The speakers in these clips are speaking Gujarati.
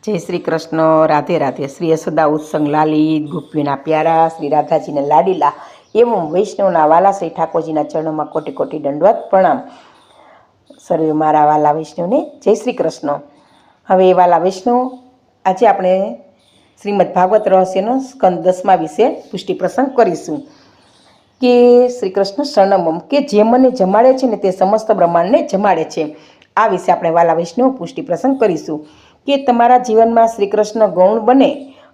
जय श्री कृष्ण। राधे राधे। श्री यशोदा उत्संग लालित गोपीना प्यारा श्री राधाजी ने लाडीला एवं वैष्णवना वाला श्री ठाकोरजीना चरणों में कोटि कोटि दंडवत प्रणाम। सर्वे मारा वाला वैष्णव ने जय श्री कृष्ण। हवे वाला वैष्णव, आज आपणे श्रीमद भागवत रहस्यनो स्कंद 10 विषे पुष्टि प्रसंग करीशुं कि श्री कृष्ण शरणमम के जे मने जमाड़े छे ने ते समस्त ब्रह्मांड ने जमाड़े छे। आ विषे आपणे वाला वैष्णव पुष्टि प्रसंग करीशुं कि तमारा जीवन में श्री कृष्ण गौण बने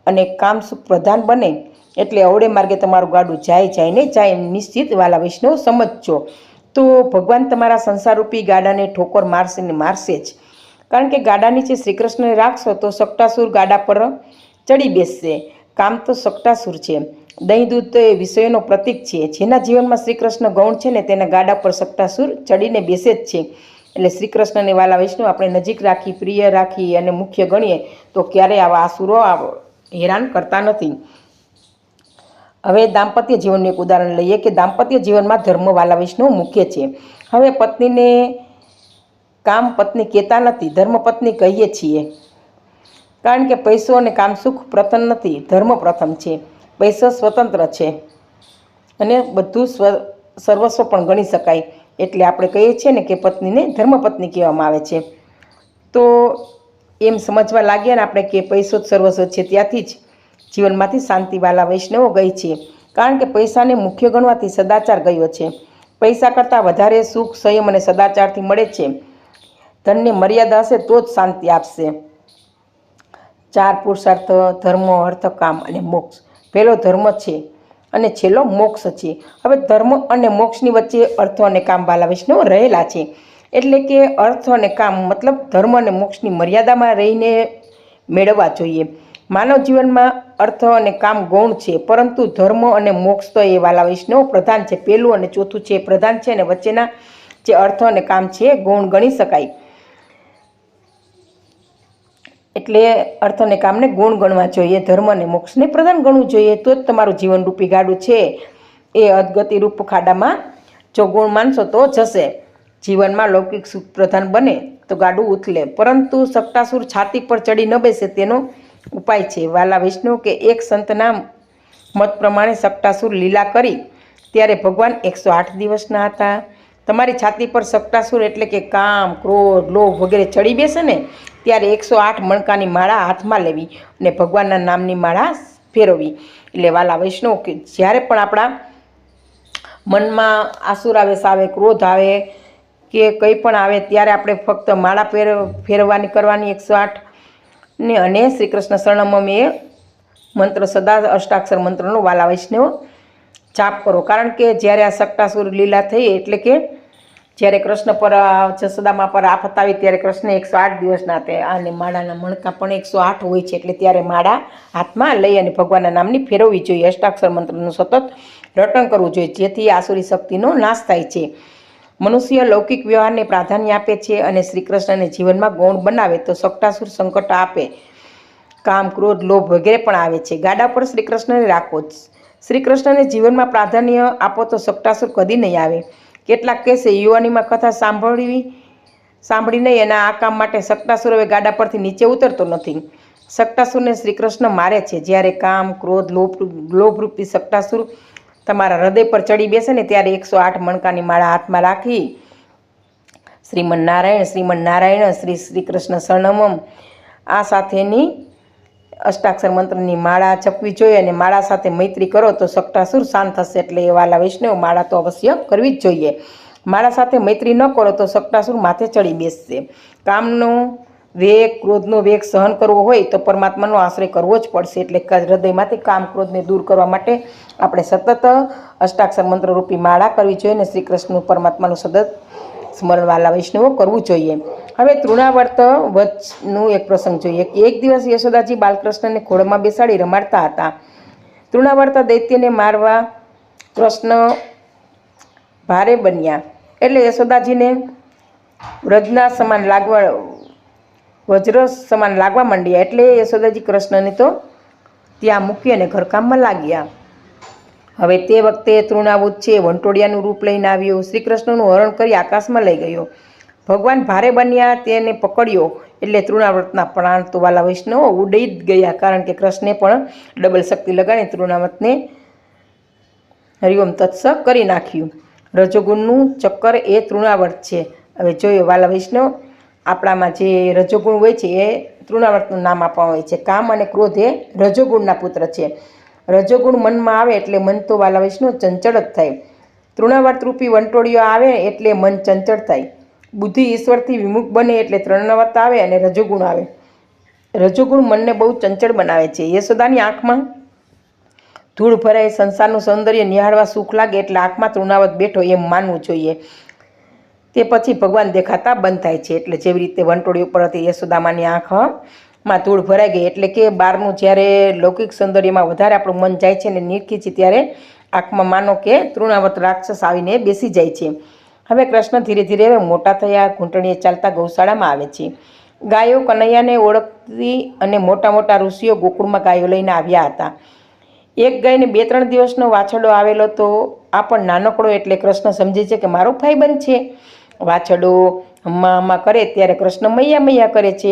अने काम सुख प्रधान बने एटले अवड़े मार्गे तमारुं गाडुं जाए ने जाए निश्चित वाला वैष्णव समझो। तो भगवान तमारा संसार रूपी गाडा ने ठोकर मारशे ने मारशे ज, कारण के गाडा नीचे श्री कृष्ण ने राखशो तो सक्टासुर गाडा पर चढ़ी बेसशे। काम तो सक्टासुर छे, दही दूध तो ए विषयोनो प्रतीक छे। जेना जीवन में श्री कृष्ण गौण छे ने तेना गाडा पर सक्टासुर चढ़ीने बेसे ज छे। એટલે શ્રી કૃષ્ણને વાલા વૈષ્ણવ આપણે નજીક રાખી, પ્રિય રાખી અને મુખ્ય ગણીએ તો ક્યારેય આવા આસુરો હેરાન કરતા નથી। હવે દાંપત્ય જીવનનું એક ઉદાહરણ લઈએ કે દાંપત્ય જીવનમાં ધર્મ વાલા વૈષ્ણવ મુખ્ય છે। હવે પત્નીને કામ પત્ની કહેતા નથી, ધર્મ પત્ની કહીએ છીએ, કારણ કે પૈસો અને કામ સુખ પ્રથમ નથી, ધર્મ પ્રથમ છે। પૈસો સ્વતંત્ર છે અને બધું સર્વસ્વ પણ ગણી શકાય, એટલે આપણે કહીએ છીએ ને કે પત્નીને ધર્મપત્ની કહેવામાં આવે છે। તો એમ સમજવા લાગ્યા ને આપણે કે પૈસો જ સર્વસ્વ છે, ત્યાંથી જ જીવનમાંથી શાંતિવાલા વૈષ્ણવો ગઈ છે, કારણ કે પૈસાને મુખ્ય ગણવાથી સદાચાર ગયો છે। પૈસા કરતાં વધારે સુખ સંયમ અને સદાચારથી મળે છે। ધનને મર્યાદા હશે તો જ શાંતિ આપશે। 4 પુરુષાર્થ ધર્મ, અર્થ, કામ અને મોક્ષ। પહેલો ધર્મ છે અને છેલ્લો મોક્ષ છે। હવે ધર્મ અને મોક્ષની વચ્ચે અર્થ અને કામ વાલા વૈષ્ણવ રહેલા છે, એટલે કે અર્થ અને કામ મતલબ ધર્મ અને મોક્ષની મર્યાદામાં રહીને મેળવવા જોઈએ। માનવ જીવનમાં અર્થ અને કામ ગૌણ છે, પરંતુ ધર્મ અને મોક્ષ તો એ વાલા વૈષ્ણવ પ્રધાન છે। પહેલું અને ચોથું છે પ્રધાન છે અને વચ્ચેના જે અર્થ અને કામ છે ગૌણ ગણી શકાય। એટલે અર્થ અને કામને ગુણ ગણવા જોઈએ, ધર્મ અને મોક્ષને પ્રધાન ગણવું જોઈએ, તો જ તમારું જીવન રૂપી ગાડું છે એ અદગતિ રૂપ ખાડામાં જો ગુણ માનશો તો જશે। જીવનમાં લૌકિક સુખ પ્રધાન બને તો ગાડું ઉથલે, પરંતુ સક્તાસુર છાતી પર ચડી ન બેસે તેનો ઉપાય છે વાલા વૈષ્ણવ કે એક સંતના મત પ્રમાણે સક્તાસુર લીલા કરી ત્યારે ભગવાન 108 દિવસના હતા। તમારી છાતી પર સક્તાસુર એટલે કે કામ, ક્રોધ, લોભ વગેરે ચડી બેસે ને ત્યારે 108 મણકાની માળા હાથમાં લેવી અને ભગવાનના નામની માળા ફેરવવી। એટલે વાલા વૈષ્ણવ કે જ્યારે પણ આપણા મનમાં આસુરાવેશ આવે, ક્રોધ આવે કે કંઈ પણ આવે ત્યારે આપણે ફક્ત માળા ફેરવવાની કરવાની 108 ને અને શ્રી કૃષ્ણ શરણમમ એ મંત્ર સદા અષ્ટાક્ષર મંત્રનો વાલા વૈષ્ણવ જાપ કરો, કારણ કે જ્યારે આ સક્તાસુર લીલા થઈ એટલે કે જ્યારે કૃષ્ણ પર જશોદામા પર આફત આવી ત્યારે કૃષ્ણ 108 દિવસના હતા અને માળાના મણકા પણ 108 હોય છે, એટલે ત્યારે માળા હાથમાં લઈ અને ભગવાનના નામની ફેરવવી જોઈએ। અષ્ટાક્ષર મંત્રનું સતત રટણ કરવું જોઈએ, જેથી આસુરી શક્તિનો નાશ થાય છે। મનુષ્ય લૌકિક વ્યવહારને પ્રાધાન્ય આપે છે અને શ્રી કૃષ્ણને જીવનમાં ગૌણ બનાવે તો સક્તાસુર સંકટ આપે, કામ, ક્રોધ, લોભ વગેરે પણ આવે છે। ગાડા પર શ્રી કૃષ્ણને રાખો, શ્રી કૃષ્ણને જીવનમાં પ્રાધાન્ય આપો તો સક્તાસુર કદી નહીં આવે। કેટલાક કહેશે યુવાનીમાં કથા સાંભળી નહીં અને આ કામ માટે સક્તાસુર હવે ગાડા પરથી નીચે ઉતરતો નથી। સક્તાસુરને શ્રી કૃષ્ણ મારે છે। જ્યારે કામ, ક્રોધ, લોભરૂપી સક્તાસુર તમારા હૃદય પર ચડી બેસે ને ત્યારે 108 મણકાની માળા હાથમાં રાખી શ્રીમન નારાયણ શ્રી શ્રી કૃષ્ણ શરણમમ આ સાથેની અષ્ટાક્ષર મંત્રની માળા જપવી જોઈએ અને માળા સાથે મૈત્રી કરો તો સક્તાસુર શાંત થશે। એટલે એ વાલા વૈષ્ણવ માળા તો અવશ્ય કરવી જ જોઈએ। માળા સાથે મૈત્રી ન કરો તો સક્તાસુર માથે ચડી બેસશે। કામનો વેગ, ક્રોધનો વેગ સહન કરવો હોય તો પરમાત્માનો આશ્રય કરવો જ પડશે। એટલે હૃદયમાંથી કામ, ક્રોધને દૂર કરવા માટે આપણે સતત અષ્ટાક્ષર મંત્ર રૂપી માળા કરવી જોઈએ અને શ્રી કૃષ્ણ પરમાત્માનું સતત સ્મરણ વાલા વૈષ્ણવો કરવું જોઈએ। હવે તૃણાવર્ત વચનું એક પ્રસંગ જોઈએ કે એક દિવસ યશોદાજી બાલકૃષ્ણને ખોળમાં બેસાડી રમાડતા હતા। તૃણાવર્ત દૈત્યને મારવા કૃષ્ણ ભારે બન્યા એટલે યશોદાજીને વજ્ર સમાન લાગવા માંડ્યા, એટલે યશોદાજી કૃષ્ણને તો ત્યાં મૂકી અને ઘરકામમાં લાગ્યા। હવે તે વખતે તૃણાવુત છે વંટોળિયાનું રૂપ લઈને આવ્યો, શ્રી કૃષ્ણનું હરણ કરી આકાશમાં લઈ ગયો। ભગવાન ભારે બન્યા, તેને પકડ્યો એટલે તૃણાવર્તના પ્રાણ તો વાલા વૈષ્ણવો ઉડી જ ગયા, કારણ કે કૃષ્ણે પણ ડબલ શક્તિ લગાડી તૃણાવર્તને હરિઓમ તત્સ કરી નાખ્યું. રજોગુણનું ચક્કર એ તૃણાવર્ત છે. હવે જોયો વાલા વૈષ્ણવ, આપણામાં જે રજોગુણ હોય છે એ તૃણાવર્તનું નામ આપવામાં હોય છે. કામ અને ક્રોધ એ રજોગુણના પુત્ર છે. રજોગુણ મનમાં આવે એટલે મન તો વાલા વૈષ્ણવ ચંચળ જ થાય. તૃણાવર્ત રૂપી વંટોળીઓ આવે એટલે મન ચંચળ થાય. બુદ્ધિ ઈશ્વરથી વિમુખ બને એટલે તૃણાવર્ત આવે અને રજોગુણ આવે. રજોગુણ મનને બહુ ચંચળ બનાવે છે. યશોદાની આંખમાં ધૂળ ભરાય, સંસારનું સૌંદર્ય નિહાળવા સુખ લાગે એટલે આંખમાં તૃણાવર્ત બેઠો એમ માનવું જોઈએ. તે પછી ભગવાન દેખાતા બંધ થાય છે. એટલે જેવી રીતે વંટોળી ઉપરથી યશોદામાની આંખમાં ધૂળ ભરાઈ ગઈ, એટલે કે બહારનું જ્યારે લૌકિક સૌંદર્યમાં વધારે આપણું મન જાય છે ને નિરખી છે, ત્યારે આંખમાં માનો કે તૃણાવર્ત રાક્ષસ આવીને બેસી જાય છે. હવે કૃષ્ણ ધીરે ધીરે મોટા થયા, ઘૂંટણીએ ચાલતા ગૌશાળામાં આવે છે. ગાયો કનૈયાને ઓળખતી અને મોટા મોટા ઋષિઓ ગોકુળમાં ગાયો લઈને આવ્યા હતા. એક ગાયને 2-3 દિવસનો વાછરડો આવેલો તો આ પણ નાનકડો, એટલે કૃષ્ણ સમજે છે કે મારો ભાઈબંધ છે. વાછરડો હમ્મા હમ્મા કરે ત્યારે કૃષ્ણ મૈયા મૈયા કરે છે.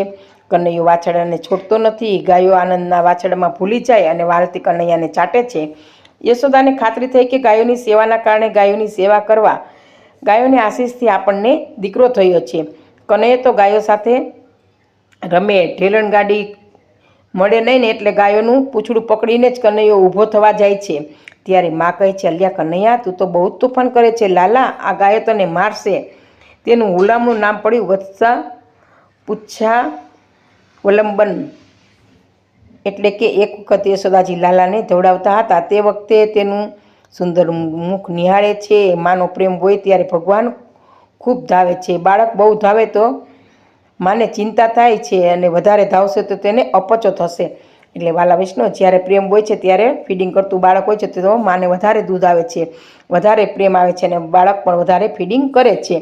કનૈયો વાછરડાને છોડતો નથી. ગાયો આનંદના વાછરડામાં ભૂલી જાય અને વાલથી કનૈયાને ચાટે છે. યશોદાને ખાતરી થઈ કે ગાયોની સેવાના કારણે ગાયોની સેવા કરવા, ગાયોની આશીષથી આપણને દીકરો થયો છે. કનૈયો તો ગાયો સાથે રમે, ઢેલણ ગાડી મળે નહીં ને એટલે ગાયોનું પૂંછડું પકડીને જ કનૈયો ઊભો થવા જાય છે. ત્યારે માં કહે છે, અલ્યા કનૈયા, તું તો બહુ જ તોફાન કરે છે. લાલા, આ ગાયો તને મારશે. તેનું હુલામણું નામ પડ્યું વત્સા પુચ્છા વલંબન. એટલે કે એક વખત યશોદાજી લાલાને ધવડાવતા હતા. તે વખતે તેનું સુંદર મુખ નિહાળે છે. માનો પ્રેમ હોય ત્યારે ભગવાન ખૂબ ધાવે છે. બાળક બહુ ધાવે તો માને ચિંતા થાય છે અને વધારે ધાવશે તો તેને અપચો થશે. એટલે વાલા વૈષ્ણવ, જ્યારે પ્રેમ હોય છે ત્યારે ફીડિંગ કરતું બાળક હોય છે તો માને વધારે દૂધ આવે છે, વધારે પ્રેમ આવે છે અને બાળક પણ વધારે ફીડિંગ કરે છે.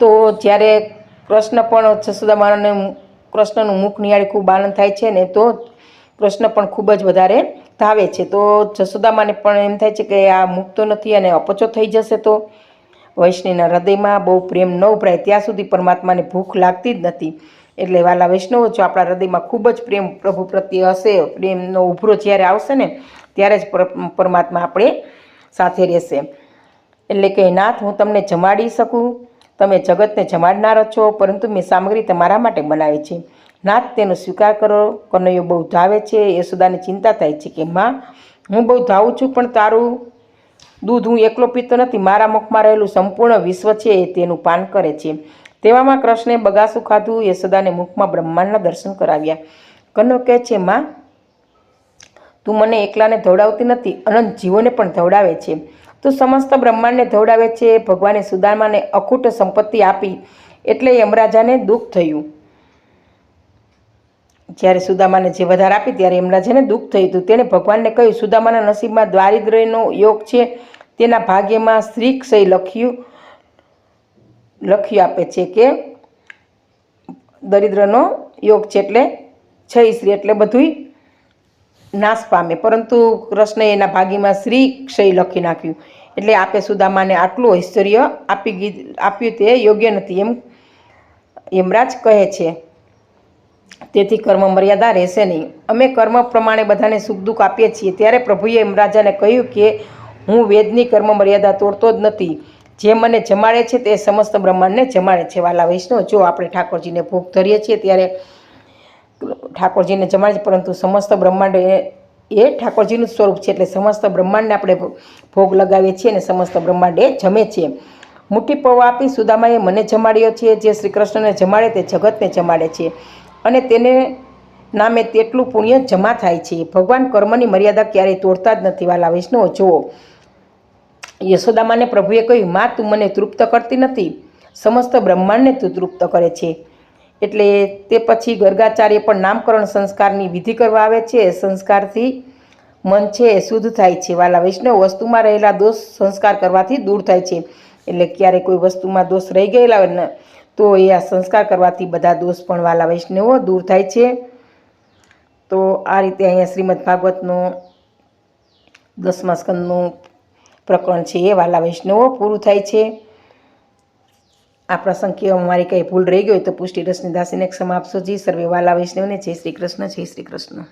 તો જ્યારે કૃષ્ણ પણ જશોદામાને કૃષ્ણનું મુખ નિહાળી ખૂબ આનંદ થાય છે ને તો કૃષ્ણ પણ ખૂબ જ વધારે ધાવે છે. તો જશોદામાને પણ એમ થાય છે કે આ મુખ તો નથી અને અપચો થઈ જશે તો. વૈષ્ણવના હૃદયમાં બહુ પ્રેમ ન ઉભરાય ત્યાં સુધી પરમાત્માને ભૂખ લાગતી જ નથી. એટલે વાલા વૈષ્ણવો, જો આપણા હૃદયમાં ખૂબ જ પ્રેમ પ્રભુ પ્રત્યે હશે, પ્રેમનો ઉભરો જ્યારે આવશે ને ત્યારે જ પરમાત્મા આપણે સાથે રહેશે. એટલે કે નાથ, હું તમને જમાડી શકું, તમે જગતને જમાડનાર છો, પરંતુ મેં સામગ્રી તમારા માટે બનાવી છે. નાથ, તેનો સ્વીકાર કરો. કનૈયો બહુ ધાવે છે. યશોદાને ચિંતા થાય છે કે માં, હું બહુ ધાવું છું પણ તારું દૂધ હું એકલો પીતો નથી. મારા મુખમાં રહેલું સંપૂર્ણ વિશ્વ છે તેનું પાન કરે છે. તેવામાં કૃષ્ણે બગાસું ખાધું. યશોદાને મુખમાં બ્રહ્માંડના દર્શન કરાવ્યા. કનૈયો કહે છે, માં, તું મને એકલાને ધવડાવતી નથી, અનંત જીવોને પણ ધવડાવે છે. તું સમસ્ત બ્રહ્માંડને ધવડાવે છે. ભગવાને સુદામાને અખૂટ સંપત્તિ આપી એટલે યમરાજાને દુઃખ થયું. જ્યારે સુદામાને જે વધારે આપી ત્યારે યમરાજાને દુઃખ થયું હતું. તેણે ભગવાનને કહ્યું, સુદામાના નસીબમાં દારિદ્ર્યનો યોગ છે, તેના ભાગ્યમાં શ્રી ક્ષય લખ્યું આપે છે કે દરિદ્રનો યોગ છે એટલે ક્ષય શ્રી એટલે બધુંય નાશ પામે. પરંતુ કૃષ્ણએ એના ભાગ્યમાં શ્રી ક્ષય લખી નાખ્યું. એટલે આપે સુદામાને આટલું ઐશ્વર્ય આપ્યું તે યોગ્ય નથી એમ યમરાજ કહે છે. તેથી કર્મ મર્યાદા રહેશે નહીં. અમે કર્મ પ્રમાણે બધાને સુખ દુઃખ આપીએ છીએ. ત્યારે પ્રભુએ યમરાજાને કહ્યું કે હું વેદની કર્મ મર્યાદા તોડતો જ નથી. જે મને જમાડે છે તે સમસ્ત બ્રહ્માંડને જમાડે છે. વાલા વૈષ્ણવ, જો આપણે ઠાકોરજીને ભોગ ધરીએ છીએ ત્યારે ઠાકોરજીને જમાડે છે, પરંતુ સમસ્ત બ્રહ્માંડ એ ઠાકોરજીનું સ્વરૂપ છે. એટલે સમસ્ત બ્રહ્માંડને આપણે ભોગ લગાવીએ છીએ અને સમસ્ત બ્રહ્માંડ એ જમે છે. મુઠ્ઠી પૌવા આપી સુદામાએ મને જમાડ્યો છે. જે શ્રી કૃષ્ણને જમાડે તે જગતને જમાડે છે અને તેને નામે તેટલું પુણ્ય જમા થાય છે. ભગવાન કર્મની મર્યાદા ક્યારેય તોડતા જ નથી. વાલા વૈષ્ણવો, જુઓ, યશોદામાને પ્રભુએ કહ્યું, માં, તું મને તૃપ્ત કરતી નથી, સમસ્ત બ્રહ્માંડને તું તૃપ્ત કરે છે. એટલે તે પછી ગર્ગાચાર્ય પણ નામકરણ સંસ્કારની વિધિ કરવા આવે છે. સંસ્કારથી મન છે એ શુદ્ધ થાય છે. વાલા વૈષ્ણવ, વસ્તુમાં રહેલા દોષ સંસ્કાર કરવાથી દૂર થાય છે. એટલે ક્યારે કોઈ વસ્તુમાં દોષ રહી ગયેલા હોય ને તો એ આ સંસ્કાર કરવાથી બધા દોષ પણ વાલા વૈષ્ણવો દૂર થાય છે. તો આ રીતે અહીંયા શ્રીમદ ભાગવતનું 10મા સ્કંદનું પ્રકરણ છે એ વાલા વૈષ્ણવો પૂરું થાય છે. આ પ્રસંગ કહેવામાં મારી કંઈ ભૂલ રહી ગઈ હોય તો પુષ્ટિ રસની દાસીને ક્ષમા આપશો જી. સર્વે વાલા વૈષ્ણવને જય શ્રી કૃષ્ણ, જય શ્રી કૃષ્ણ.